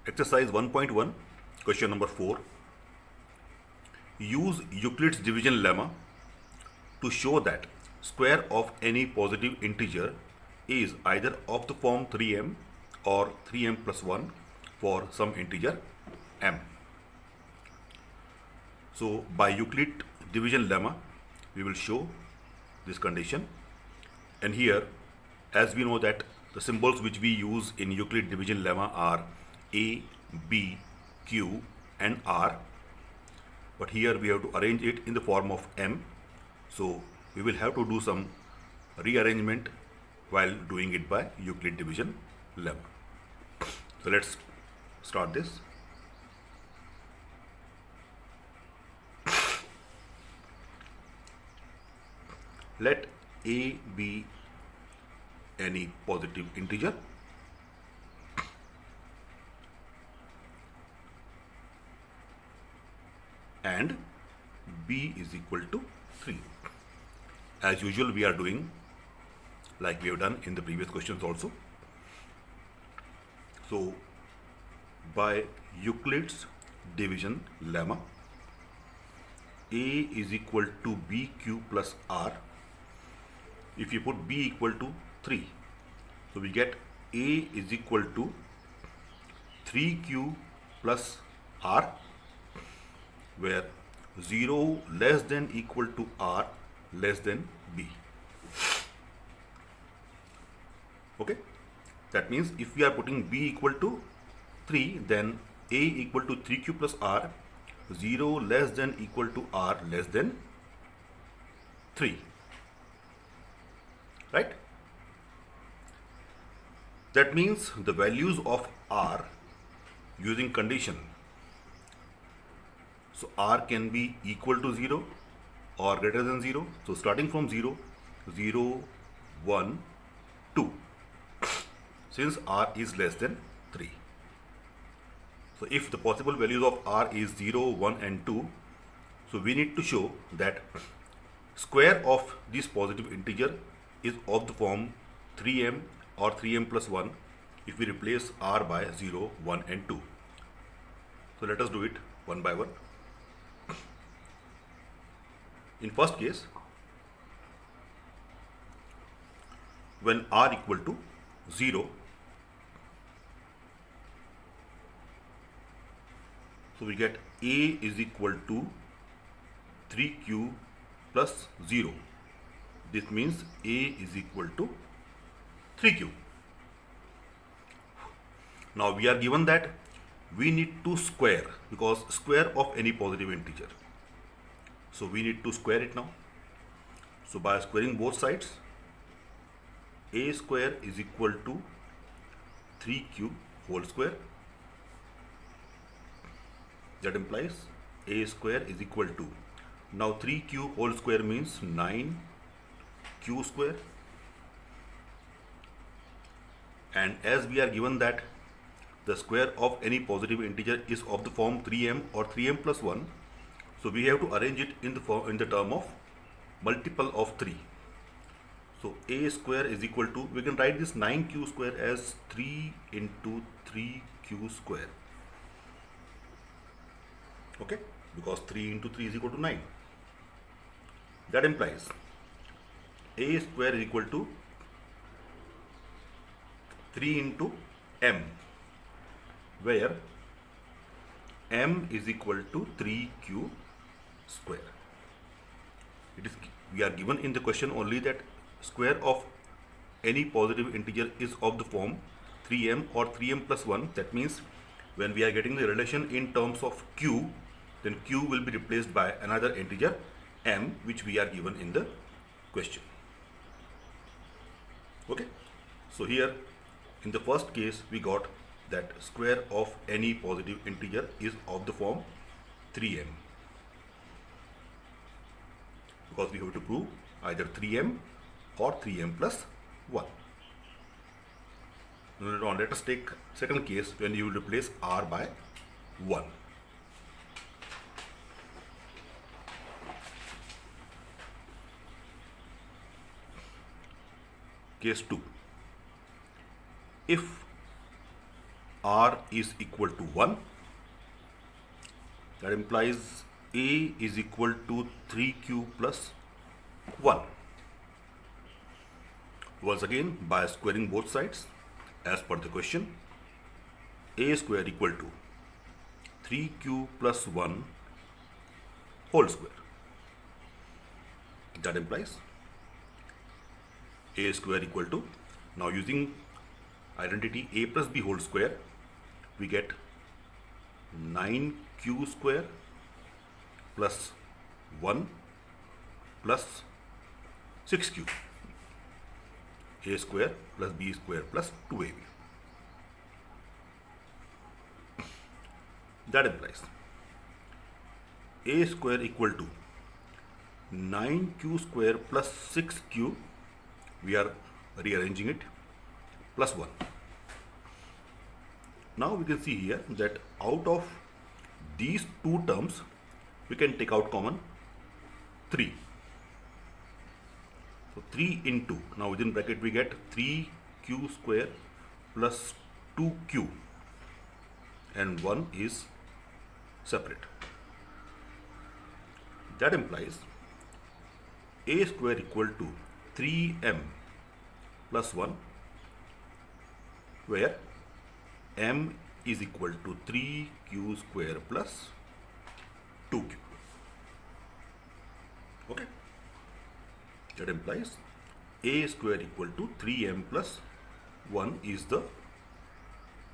Exercise 1.1, question number 4. Use Euclid's division lemma to show that square of any positive integer is either of the form 3m or 3m plus 1 for some integer m. So by Euclid division lemma, we will show this condition. And here, as we know that the symbols which we use in Euclid division lemma are a, b, q and r. But here we have to arrange it in the form of m. So we will have to do some rearrangement while doing it by Euclid division lemma. So let's start this. Let a be any positive integer and b is equal to 3. As usual, we are doing like we have done in the previous questions also. So by Euclid's division lemma, a is equal to bq plus r. If you put b equal to 3, so we get a is equal to 3q plus r, where 0 less than equal to r less than b. Okay, that means if we are putting b equal to 3, then a equal to 3q plus r, 0 less than equal to r less than 3. Right? That means the values of r using condition. So r can be equal to 0 or greater than 0. So starting from 0, 0, 1, 2, since r is less than 3. So if the possible values of r is 0, 1 and 2, so we need to show that square of this positive integer is of the form 3m or 3m plus 1 if we replace r by 0, 1 and 2. So let us do it one by one. In first case, when r equal to 0, so we get a is equal to 3q plus 0. This means a is equal to 3q. Now we are given that we need to square, because square of any positive integer. So we need to square it now. So by squaring both sides, a square is equal to 3q whole square. That implies a square is equal to, now 3q whole square means 9q square. And as we are given that the square of any positive integer is of the form 3m or 3m plus 1, so we have to arrange it in the term of multiple of 3. So a square is equal to, we can write this 9q square as 3 into 3q square. Okay, because 3 into 3 is equal to 9. That implies a square is equal to 3 into m, where m is equal to 3q square. We are given in the question only that square of any positive integer is of the form 3m or 3m plus 1. That means when we are getting the relation in terms of q, then q will be replaced by another integer m, which we are given in the question. Okay, so here in the first case we got that square of any positive integer is of the form 3m, because we have to prove either 3m or 3m plus 1. Now let us take second case when you will replace r by 1. Case 2. If r is equal to 1. That implies a is equal to 3q plus 1. Once again, by squaring both sides, as per the question, a square equal to 3q plus 1 whole square. That implies a square equal to, now using identity a plus b whole square, we get 9q square plus 1 plus 6q. A square plus b square plus 2ab. That implies a square equal to 9q square plus 6q, we are rearranging it, plus 1. Now we can see here that out of these two terms, we can take out common 3. So 3 into, now within bracket we get 3q square plus 2q, and 1 is separate. That implies a square equal to 3m plus 1, where m is equal to 3q square plus 2q. Okay. That implies a square equal to 3m plus 1 is the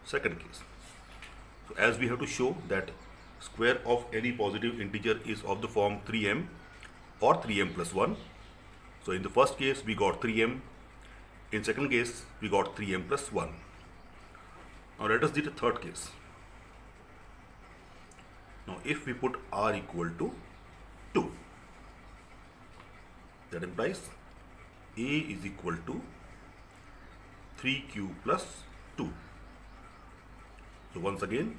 second case. So as we have to show that square of any positive integer is of the form 3m or 3m plus 1. So in the first case we got 3m, in second case we got 3m plus 1. Now let us do the third case. Now if we put r equal to 2, that implies a is equal to 3q plus 2. So once again,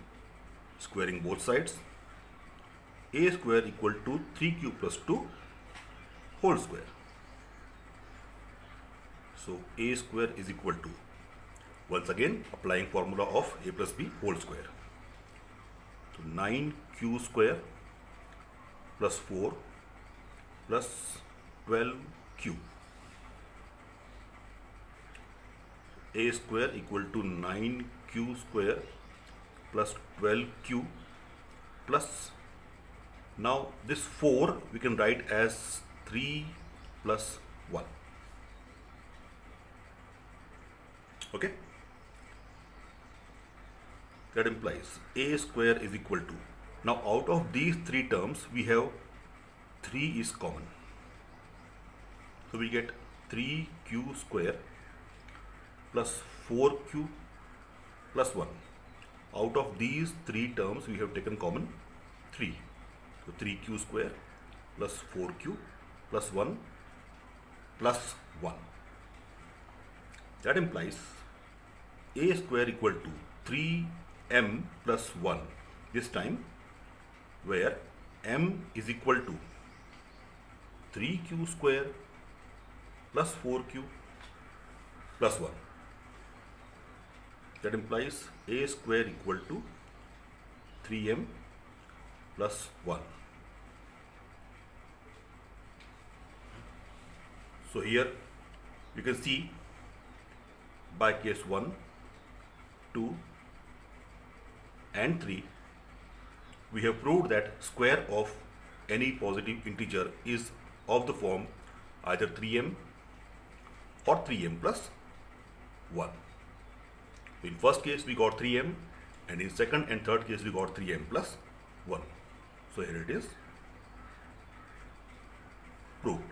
squaring both sides, a square equal to 3q plus 2 whole square. So a square is equal to, once again applying formula of a plus b whole square. So 9q square plus 4 plus 12q. A square equal to 9q square plus 12q plus, now this 4 we can write as 3 plus 1. Okay. That implies a square is equal to, now out of these three terms we have 3 is common. So we get 3q square plus 4q plus 1. Out of these three terms we have taken common 3. So 3q square plus 4q plus 1 plus 1. That implies a square equal to 3m plus 1 this time, where m is equal to 3q square plus 4q plus 1. That implies a square equal to 3m plus 1. So here you can see by case 1, 2 and 3, we have proved that square of any positive integer is of the form either 3m or 3m plus 1. In first case we got 3m, and in second and third case we got 3m plus 1. So here it is proved.